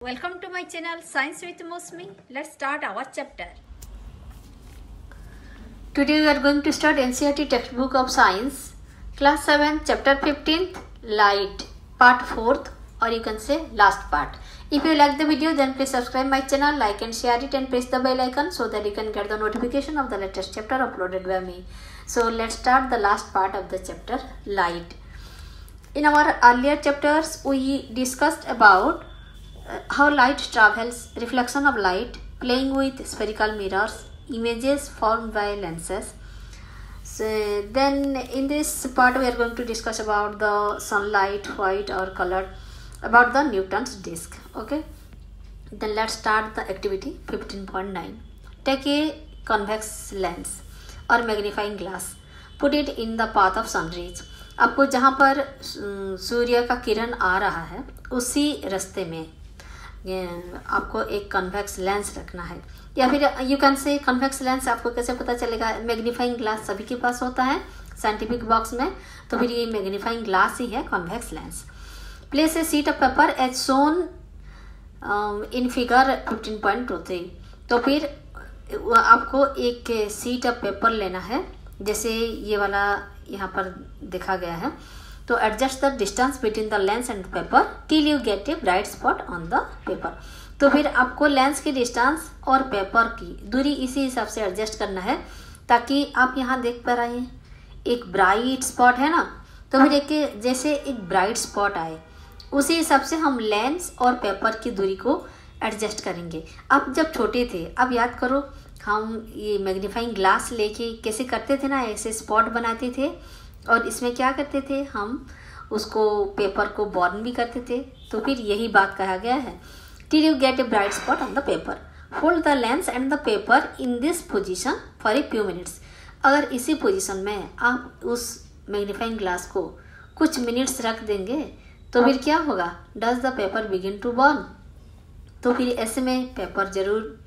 Welcome to my channel Science with Mosmi. Let's start our chapter. Today we are going to start NCERT textbook of science, class 7, chapter 15, light, part 4th, or you can say last part. If you like the video, then please subscribe my channel, like and share it, and press the bell icon so that you can get the notification of the latest chapter uploaded by me. So let's start the last part of the chapter, light. In our earlier chapters, we discussed about how light travels, reflection of light, playing with spherical mirrors, images formed by lenses. So then in this part we are going to discuss about the sunlight, white or colored, about the Newton's disk. Okay, then let's start the activity 15.9. Take a convex lens or magnifying glass, put it in the path of sun rays. आपको जहाँ पर सूर्य का किरण आ रहा है उसी रास्ते में आपको एक कन्वेक्स लेंस रखना है, या फिर you can say convex lens आपको कैसे पता चलेगा? मैग्नीफाइंग ग्लास सभी के पास होता है साइंटिफिक बॉक्स में, तो फिर ये मैग्नीफाइंग ग्लास ही है convex lens. Place a sheet of paper as shown in figure 15.23. तो फिर आपको एक शीट ऑफ पेपर लेना है, जैसे ये वाला यहाँ पर देखा गया है. तो adjust the distance between the lens and paper till you get A bright spot on the paper. तो फिर आपको लेंस की डिस्टेंस और पेपर की दूरी इसी हिसाब से एडजस्ट करना है, ताकि आप यहाँ देख पा रहे हैं एक ब्राइट स्पॉट है ना, तो फिर एक जैसे एक ब्राइट स्पॉट आए उसी हिसाब से हम लेंस और पेपर की दूरी को एडजस्ट करेंगे. अब जब छोटे थे, अब याद करो हम ये मैग्नीफाइंग ग्लास लेके कैसे करते थे ना, ऐसे स्पॉट बनाते थे और इसमें क्या करते थे, हम उसको पेपर को बर्न भी करते थे. तो फिर यही बात कहा गया है, till you get A bright spot on the paper, hold the lens and the paper in this position for a few minutes. अगर इसी पोजीशन में आप उस मैग्नीफाइंग ग्लास को कुछ मिनट्स रख देंगे तो फिर क्या होगा? Does the paper begin to burn. तो फिर ऐसे में पेपर जरूर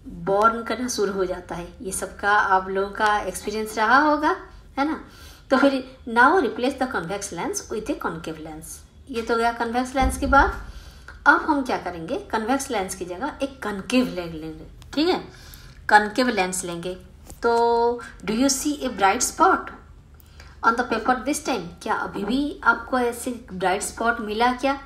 बर्न करना शुरू हो जाता है. ये सबका आप लोगों का एक्सपीरियंस रहा होगा, है ना. तो फिर now replace the convex lens with A concave lens. ये तो गया कन्वेक्स लेंस की बात. अब हम क्या करेंगे, कन्वेक्स लेंस की जगह एक कॉन्केव लेंस लेंगे. ठीक है, कॉन्केव लेंस लेंगे. तो do you see a bright spot on the paper this time? क्या अभी भी आपको ऐसे ब्राइट स्पॉट मिला क्या?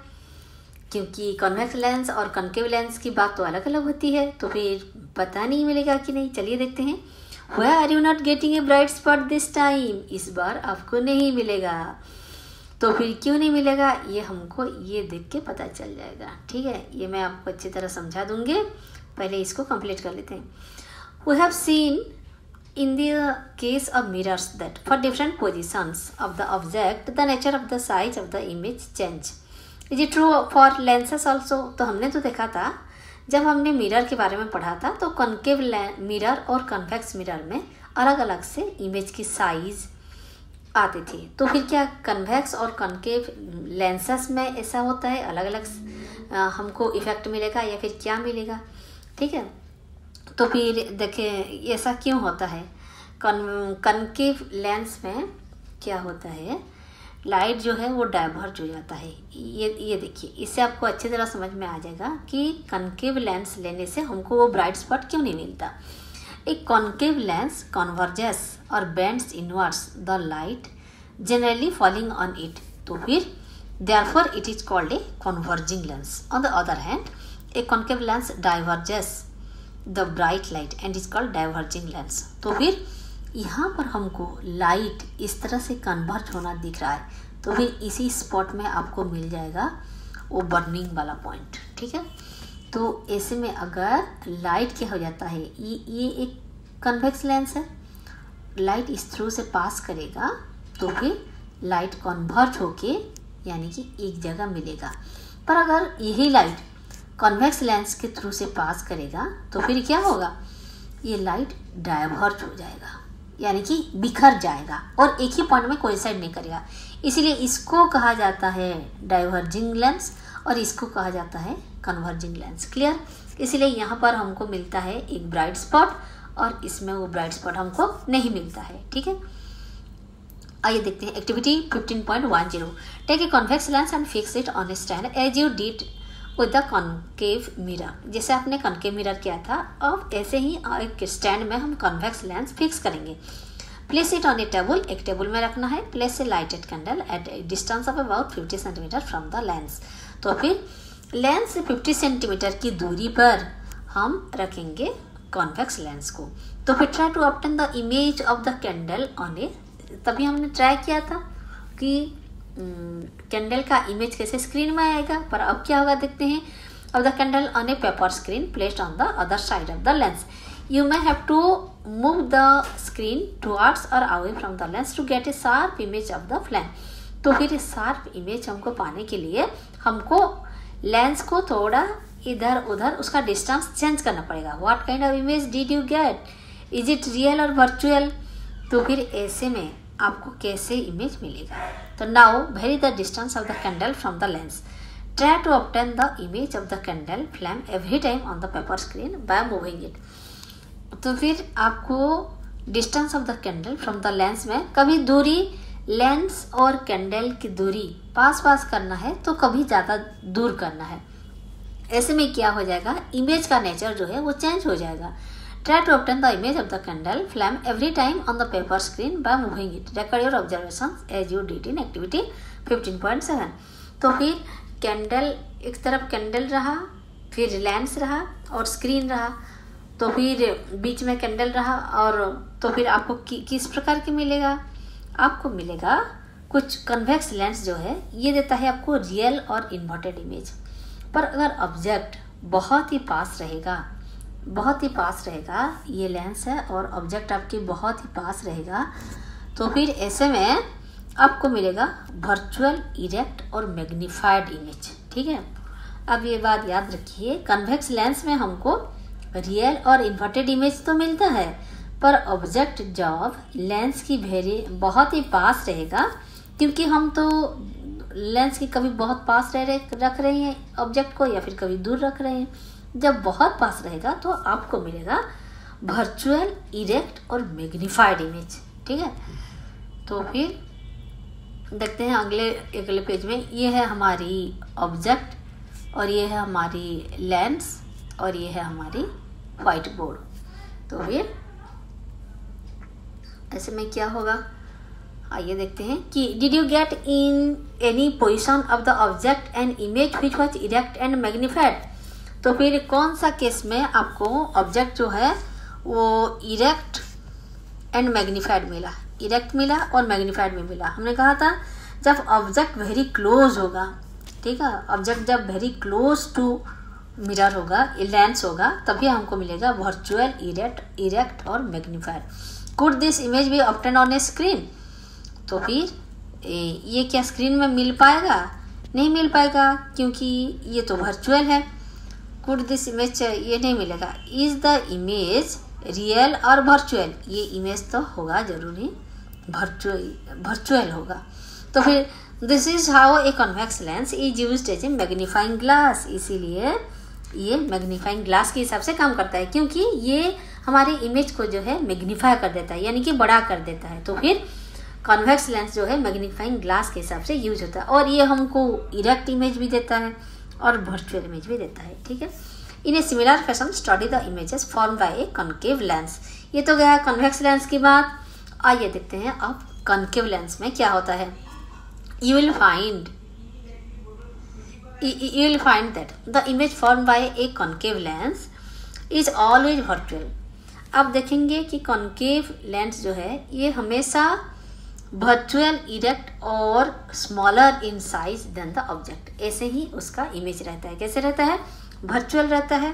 क्योंकि कॉन्वेक्स लेंस और कॉन्केव लेंस की बात तो अलग अलग होती है, तो फिर पता नहीं मिलेगा कि नहीं. चलिए देखते हैं. Why are you not getting a bright spot this time? इस बार आपको नहीं मिलेगा. तो फिर क्यों नहीं मिलेगा, ये हमको ये देख के पता चल जाएगा. ठीक है, ये मैं आपको अच्छी तरह समझा दूंगी. पहले इसको कंप्लीट कर लेते हैं. We have seen in the case of mirrors that for different positions of the object the nature of the size of the image change. Is it true for lenses also? तो हमने तो देखा था जब हमने मिरर के बारे में पढ़ा था, तो कॉन्केव मिरर और कन्वेक्स मिरर में अलग अलग से इमेज की साइज आते थे. तो फिर क्या कन्वेक्स और कॉन्केव लेंसेस में ऐसा होता है, अलग अलग हमको इफेक्ट मिलेगा या फिर क्या मिलेगा? ठीक है, तो फिर देखें ऐसा क्यों होता है. कॉन्केव लेंस में क्या होता है, लाइट जो है वो डाइवर्ज हो जाता है. ये देखिए, इससे आपको अच्छी तरह समझ में आ जाएगा कि कॉन्केव लेंस लेने से हमको वो ब्राइट स्पॉट क्यों नहीं मिलता. एक कॉन्केव लेंस कन्वर्जेस और bends inwards the light generally falling on it. तो फिर therefore it is called a converging lens. On the other hand a concave lens diverges the bright light and is called diverging lens. तो फिर यहाँ पर हमको light इस तरह से कन्वर्ज होना दिख रहा है, तो फिर इसी स्पॉट में आपको मिल जाएगा वो बर्निंग वाला पॉइंट. ठीक है, तो ऐसे में अगर लाइट क्या हो जाता है, ये एक कन्वेक्स लेंस है, लाइट इस थ्रू से पास करेगा तो फिर लाइट कन्वर्ज होके यानी कि एक जगह मिलेगा. पर अगर यही लाइट कन्वेक्स लेंस के थ्रू से पास करेगा तो फिर क्या होगा, ये लाइट डाइवर्ज हो जाएगा, यानी कि बिखर जाएगा और एक ही पॉइंट में कोइंसाइड नहीं करेगा. इसीलिए इसको कहा जाता है डाइवर्जिंग लेंस और इसको कहा जाता है कन्वर्जिंग लेंस. क्लियर? इसीलिए यहाँ पर हमको मिलता है एक ब्राइट स्पॉट और इसमें वो ब्राइट स्पॉट हमको नहीं मिलता है. ठीक है, आइए देखते हैं activity 15.10. Take a convex lens and fix it on a stand as you did with the concave mirror. जैसे आपने कॉन्केव मिरर किया था, अब ऐसे ही एक स्टैंड में हम कॉन्वेक्स लेंस फिक्स करेंगे। Place it on A table, एक टेबल में रखना है। Place a lighted candle eight A distance of about 50 centimetre from the lens. तो फिर लेंस से 50 सेंटीमीटर की दूरी पर हम रखेंगे कॉन्वेक्स लेंस को। तो फिर try to obtain the image of the candle on a, तभी हमने ट्राई किया था कि कैंडल का इमेज कैसे स्क्रीन में आएगा, पर अब क्या होगा देखते हैं। अब the candle on a paper screen placed on the other side of the lens. You may have to move the screen towards और away from the lens to get a sharp image of the flame. तो फिर इस sharp image हमको पाने के लिए हमको lens को थोड़ा इधर उधर उसका डिस्टेंस चेंज करना पड़ेगा। What kind of image did you get, is it real और वर्चुअल। तो फिर ऐसे में आपको कैसे इमेज मिलेगा। तो now vary the distance of the candle from the lens. Try to obtain the image of the candle flame every time on the paper screen by moving it. तो फिर आपको distance of the candle from the lens में कभी दूरी, lens और candle की दूरी पास पास करना है तो कभी ज़्यादा दूर करना है। ऐसे में क्या हो जाएगा, इमेज का नेचर जो है वो चेंज हो जाएगा। Try to obtain the image of the candle flame every time on the paper screen by moving it. Record your observations as you did in activity 15.7. तो फिर कैंडल, एक तरफ कैंडल रहा, फिर लेंस रहा और स्क्रीन रहा, तो फिर बीच में कैंडल रहा, और तो फिर आपको किस प्रकार की मिलेगा, आपको मिलेगा कुछ कन्वेक्स लेंस जो है ये देता है आपको रियल और इन्वर्टेड इमेज। पर अगर ऑब्जेक्ट बहुत ही पास रहेगा, बहुत ही पास रहेगा, ये लेंस है और ऑब्जेक्ट आपके बहुत ही पास रहेगा, तो फिर ऐसे में आपको मिलेगा वर्चुअल, इरेक्ट और मैग्नीफाइड इमेज। ठीक है, अब ये बात याद रखिए, कन्वेक्स लेंस में हमको रियल और इन्वर्टेड इमेज तो मिलता है, पर ऑब्जेक्ट जब लेंस की बहुत ही पास रहेगा, क्योंकि हम तो लेंस की कभी बहुत पास रख रहे हैं ऑब्जेक्ट को, या फिर कभी दूर रख रहे हैं। जब बहुत पास रहेगा तो आपको मिलेगा वर्चुअल, इरेक्ट और मैग्नीफाइड इमेज। ठीक है, तो फिर देखते हैं अगले पेज में। ये है हमारी ऑब्जेक्ट और ये है हमारी लेंस और ये है हमारी व्हाइट बोर्ड। तो फिर ऐसे में क्या होगा, आइए देखते हैं कि did you get in any position of the object and image which was erect and magnified. तो फिर कौन सा केस में आपको ऑब्जेक्ट जो है वो इरेक्ट एंड मैग्नीफाइड मिला, इरेक्ट मिला और मैग्नीफाइड में मिला। हमने कहा था जब ऑब्जेक्ट वेरी क्लोज होगा, ठीक है, ऑब्जेक्ट जब वेरी क्लोज टू मिरर होगा, लेंस होगा, तभी हमको मिलेगा वर्चुअल, इरेक्ट और magnified. Could this image B obtain on A screen. तो फिर ये क्या स्क्रीन में मिल पाएगा, नहीं मिल पाएगा, क्योंकि ये तो वर्चुअल है। कुड दिस इमेज ये नहीं मिलेगा। इज द इमेज रियल और वर्चुअल, ये इमेज तो होगा जरूरी वर्चुअल होगा। तो फिर this is how a convex lens is used as a magnifying glass. इसीलिए ये मैग्नीफाइंग ग्लास के हिसाब से काम करता है, क्योंकि ये हमारी इमेज को जो है मैग्नीफाई कर देता है, यानी कि बड़ा कर देता है। तो फिर कॉन्वेक्स लेंस जो है मैग्नीफाइंग ग्लास के हिसाब से यूज होता है, और ये हमको इरेक्ट इमेज भी देता है और वर्चुअल इमेज भी देता है। ठीक है, in a similar fashion study the images form by a concave lens. ये तो गया कॉन्वेक्स लेंस की बात। आइए देखते हैं अब कॉन्केव लेंस में क्या होता है। You will find that the image form by a concave lens is always virtual. अब देखेंगे कि कॉन्केव लेंस जो है ये हमेशा वर्चुअल, इरेक्ट और smaller in size than the object. ऐसे ही उसका इमेज रहता है। कैसे रहता है, वर्चुअल रहता है,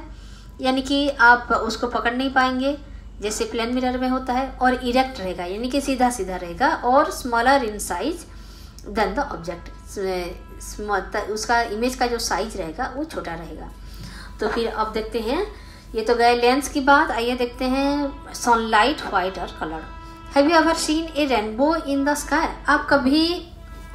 यानी कि आप उसको पकड़ नहीं पाएंगे जैसे प्लेन मिरर में होता है, और इरेक्ट रहेगा यानी कि सीधा सीधा रहेगा, और smaller in size than the object. उसका इमेज का जो साइज रहेगा वो छोटा रहेगा। तो फिर अब देखते हैं, ये तो गए लेंस की बात। आइए देखते हैं सनलाइट, व्हाइट और colour. Have you ever seen A rainbow in the sky. आप कभी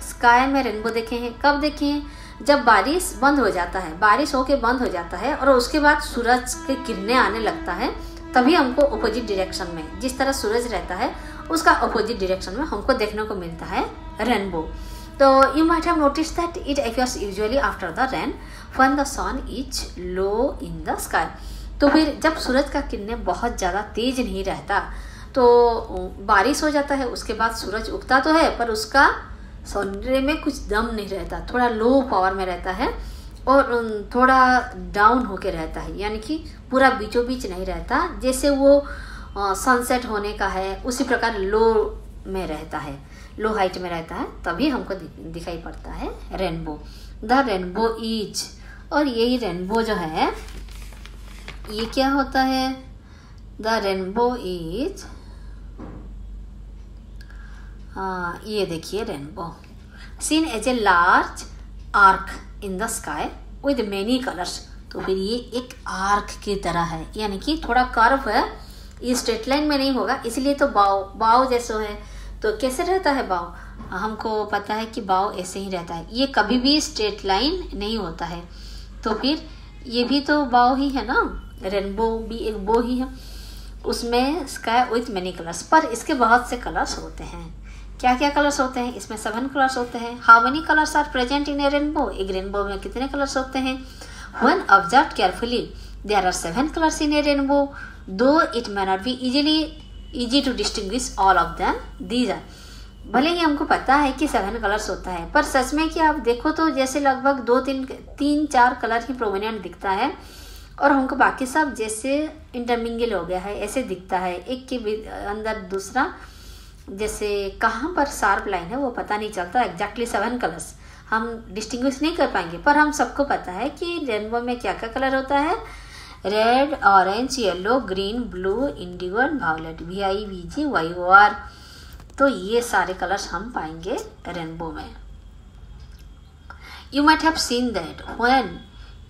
स्काई में रेनबो देखे हैं? कब देखे हैं? जब बारिश बंद हो जाता है, बारिश होके बंद हो जाता है और उसके बाद सूरज के किरणें आने लगता है, तभी हमको अपोजिट डायरेक्शन में, जिस तरह सूरज रहता है उसका अपोजिट डायरेक्शन में हमको देखने को मिलता है रेनबो। तो you might have notice that it appears usually after the rain when the sun is low in the sky. तो फिर जब सूरज का किरणें बहुत ज़्यादा तेज नहीं रहता तो बारिश हो जाता है, उसके बाद सूरज उगता तो है पर उसका सौंदर्य में कुछ दम नहीं रहता, थोड़ा लो पावर में रहता है और थोड़ा डाउन होके रहता है, यानी कि पूरा बीचों बीच नहीं रहता। जैसे वो सनसेट होने का है उसी प्रकार लो में रहता है, लो हाइट में रहता है, तभी हमको दिखाई पड़ता है रेनबो। द रेनबो इज, और यही रेनबो जो है ये क्या होता है? द रेनबो इज, ये देखिए rainbow seen as a large arc in the sky with many colours. तो फिर ये एक आर्क की तरह है, यानी कि थोड़ा कर्व है, ये स्ट्रेट लाइन में नहीं होगा, इसलिए तो बाव जैसा है। तो कैसे रहता है बाव? हमको पता है कि बाव ऐसे ही रहता है, ये कभी भी स्ट्रेट लाइन नहीं होता है। तो फिर ये भी तो बाव ही है ना, रेनबो भी एक बो ही है, उसमें स्काई विथ मेनी कलर्स, पर इसके बहुत से कलर्स होते हैं। क्या क्या कलर्स होते हैं? इसमें 7 कलर्स होते हैं। How many colours are present in a rainbow? एक रेनबो में कितने कलर्स होते हैं? When observed carefully there are 7 colours in a rainbow, though it may not be easy to distinguish all of them, these are। भले ही हमको पता है कि 7 कलर्स होता है, पर सच में कि आप देखो तो जैसे लगभग 2-3-4 कलर ही प्रोमिनेंट दिखता है और हमको बाकी सब जैसे इंटरमिंगल हो गया है ऐसे दिखता है, एक के अंदर दूसरा जैसे कहाँ पर शार्प लाइन है वो पता नहीं चलता। एग्जैक्टली 7 कलर्स हम डिस्टिंग्विश नहीं कर पाएंगे, पर हम सबको पता है कि रेनबो में क्या क्या कलर होता है? Red, orange, yellow, green, blue, indigo and violet, VIVGYOR। तो ये सारे कलर्स हम पाएंगे रेनबो में। You might have seen that when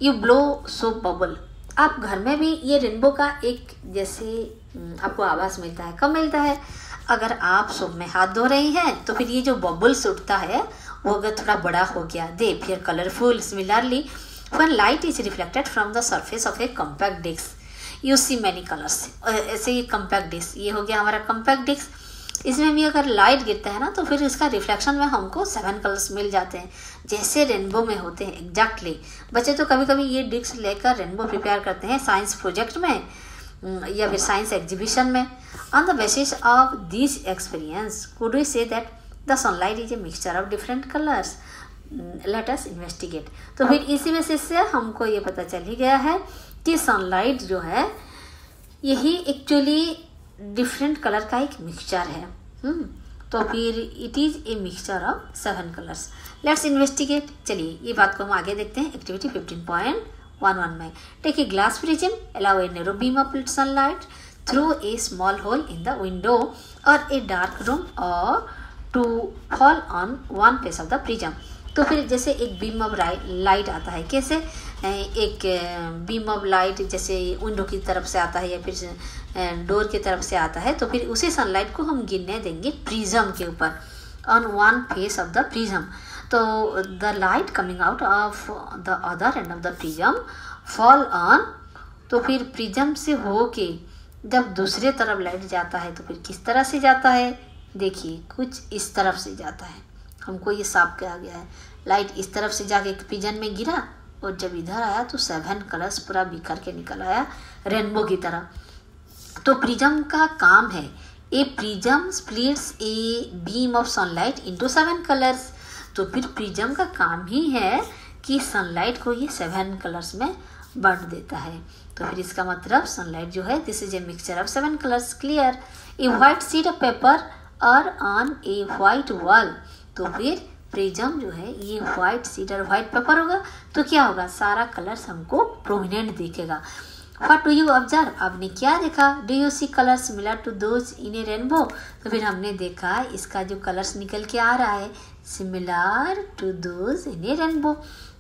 you blow soap bubble. आप घर में भी ये रेनबो का एक जैसे आपको आवाज़ मिलता है। कब मिलता है? अगर आप सोप में हाथ धो रहे हैं तो फिर ये जो बबल्स उठता है वो अगर थोड़ा बड़ा हो गया, दे फिर colourful. Similarly when light is reflected from the surface of a compact disc you see many colors। ऐसे ही compact disc, ये हो गया हमारा compact disc, इसमें भी अगर लाइट गिरता है ना तो फिर इसका रिफ्लेक्शन में हमको 7 कलर्स मिल जाते हैं जैसे रेनबो में होते हैं एग्जैक्टली। बच्चे तो कभी कभी ये डिस्क लेकर रेनबो प्रिपेयर करते हैं साइंस प्रोजेक्ट में या फिर साइंस एग्जीबिशन में। On the basis of this experience could we say that the sunlight is a mixture of different colours, let us investigate. तो फिर इसी बेसिस से हमको ये पता चल ही गया है कि सनलाइट जो है यही एक्चुअली डिफरेंट कलर का एक मिक्सचर है। तो फिर it is a mixture of 7 colours. Let's investigate. चलिए ये बात को हम आगे देखते हैं। एक्टिविटी 15.11 में take a glass prism, allow a narrow beam of sunlight through a small hole in the window और ए डार्क रूम और to fall on one face of the prism. तो फिर जैसे एक बीम ऑफ लाइट आता है, कैसे एक बीम ऑफ लाइट जैसे विंडो की तरफ से आता है या फिर डोर की तरफ से आता है, तो फिर उसी सनलाइट को हम गिरने देंगे प्रिज्म के ऊपर on one face of the prism. तो the light coming out of the other end of the prism fall on. तो फिर प्रिज्म से होके जब दूसरे तरफ लाइट जाता है तो फिर किस तरह से जाता है? देखिए कुछ इस तरफ से जाता है। हमको ये साफ कहा गया है, लाइट इस तरफ से जाके प्रिज्म में गिरा और जब इधर आया तो 7 कलर्स पूरा बिखर के निकल आया रेनबो की तरह। तो प्रिज्म का काम है, a prism splits a beam of sunlight into 7 colours. तो फिर प्रिज्म का काम ही है कि सनलाइट को ये 7 कलर्स में बांट देता है। तो फिर इसका मतलब सनलाइट जो है this is a mixture of 7 colours. Clear? A white sheet of paper और ऑन ए व्हाइट वॉल। तो फिर प्रिज्म जो है ये व्हाइट शीट और व्हाइट पेपर होगा तो क्या होगा? सारा कलर्स हमको प्रोमिनेंट दिखेगा। What do you observe? आपने क्या देखा? Do you see colour similar to those in a rainbow? तो फिर हमने देखा इसका जो कलर्स निकल के आ रहा है similar to those in a rainbow.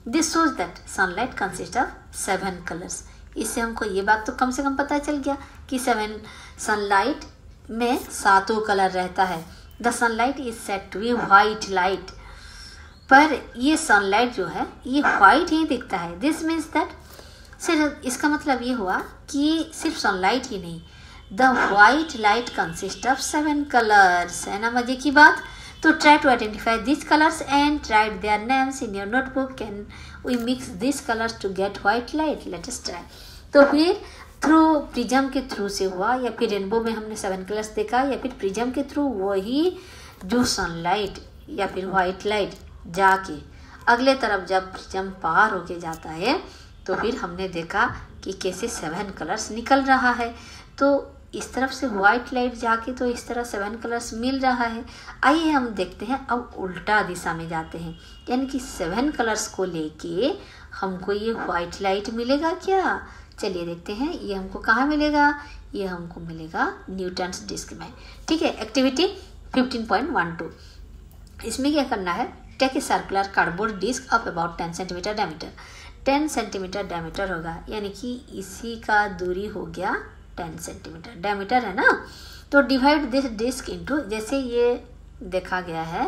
This shows that sunlight consist of 7 colours. इससे हमको ये बात तो कम से कम पता चल गया कि 7 सनलाइट में 7 कलर रहता है। The sunlight is said to be white light. पर ये सनलाइट जो है ये व्हाइट ही दिखता है। दिस मीन्स दैट सिर्फ इसका मतलब ये हुआ कि सिर्फ सनलाइट ही नहीं, the white light consist of 7 colours. है ना मजे की बात? तो try to identify these colors and write their names in your notebook. Can we mix these colors to get white light? Let us try. तो फिर through prism के through से हुआ, या फिर रेनबो में हमने 7 कलर्स देखा, या फिर प्रिज्म के थ्रू वही जो सनलाइट या फिर वाइट लाइट जाके अगले तरफ जब प्रिज्म पार होके जाता है तो फिर हमने देखा कि कैसे 7 कलर्स निकल रहा है। तो इस तरफ से वाइट लाइट जाके तो इस तरह 7 कलर्स मिल रहा है। आइए हम देखते हैं, अब उल्टा दिशा में जाते हैं, यानी कि 7 कलर्स को लेके हमको ये वाइट लाइट मिलेगा क्या? चलिए देखते हैं ये हमको कहाँ मिलेगा। ये हमको मिलेगा न्यूटन्स डिस्क में। ठीक है, एक्टिविटी 15.12। इसमें क्या करना है, take a circular cardboard disc of about 10 centimetre diameter. 10 centimetre diameter होगा, यानी कि इसी का दूरी हो गया 10 सेंटीमीटर डायमीटर है ना। तो डिवाइड दिस डिस्क इनटू, जैसे ये देखा गया है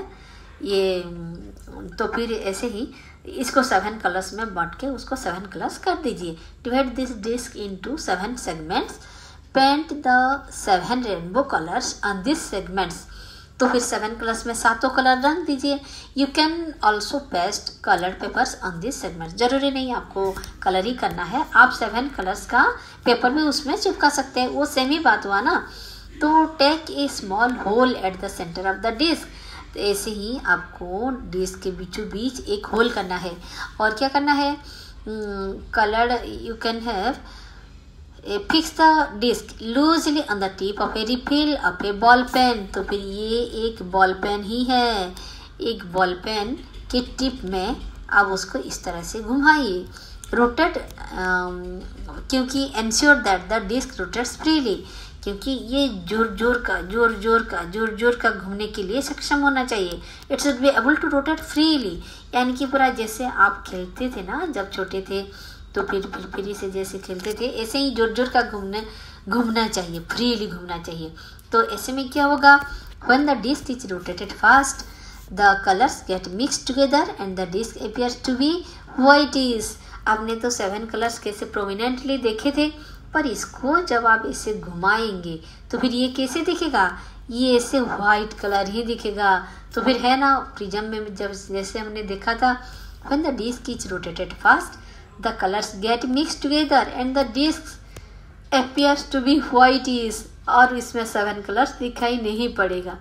ये, तो फिर ऐसे ही इसको 7 कलर्स में बांट के उसको 7 कलर्स कर दीजिए। Divide this disc into 7 segments, paint the 7 rainbow colours on this segments. तो फिर 7 कलर्स में 7 कलर रंग दीजिए। You can also paste coloured papers on this segment. जरूरी नहीं आपको कलर ही करना है, आप 7 कलर्स का पेपर भी उसमें चिपका सकते हैं, वो सेम ही बात हुआ ना। तो take a small hole at the centre of the disc. तो ऐसे ही आपको डिस्क के बीचों बीच एक होल करना है। और क्या करना है, coloured you can have fix the disc loosely on the tip of a refill of a ball pen. तो फिर ये एक बॉल पेन ही है, एक बॉल पेन के टिप में आप उसको इस तरह से घुमाइए। रोटेट, क्योंकि ensure that the disc rotates freely, क्योंकि ये जोर जोर का घूमने के लिए सक्षम होना चाहिए। It should be able to rotate freely, यानी कि पूरा जैसे आप खेलते थे ना जब छोटे थे, तो फिर से जैसे खेलते थे ऐसे ही जोर का घूमना चाहिए, फ्रीली घूमना चाहिए। तो ऐसे में क्या होगा, when the disc is rotated fast the colours get mix together and the disc appears to be whitish. आपने तो 7 कलर्स कैसे प्रोमिनेंटली देखे थे, पर इसको जब आप इसे घुमाएंगे तो फिर ये कैसे दिखेगा, ये ऐसे वाइट कलर ही दिखेगा। तो फिर है ना प्रिज्म में जब जैसे हमने देखा था, when the disc is rotated fast the colors get mixed together and the disc appears to be whitish, और इसमें 7 कलर्स दिखाई नहीं पड़ेगा।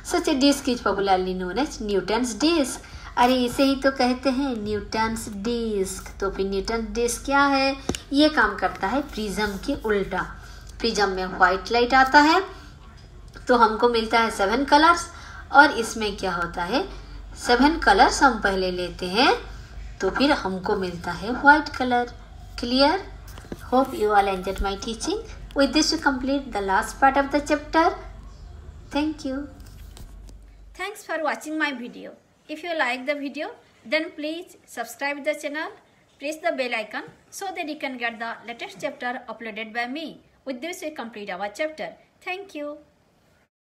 Such a disc is popularly known as Newton's disc. अरे इसे ही तो कहते हैं न्यूटन्स डिस्क। तो फिर न्यूटन्स डिस्क क्या है, ये काम करता है प्रिज्म के उल्टा। प्रिज्म में व्हाइट लाइट आता है तो हमको मिलता है 7 कलर्स, और इसमें क्या होता है 7 कलर्स हम पहले लेते हैं तो फिर हमको मिलता है white colour. Clear? Hope you all enjoyed my teaching. With this we complete the last part of the chapter. Thank you. Thanks for watching my video. If you like the video, then please subscribe the channel, press the bell icon so that you can get the latest chapter uploaded by me. With this we complete our chapter. Thank you.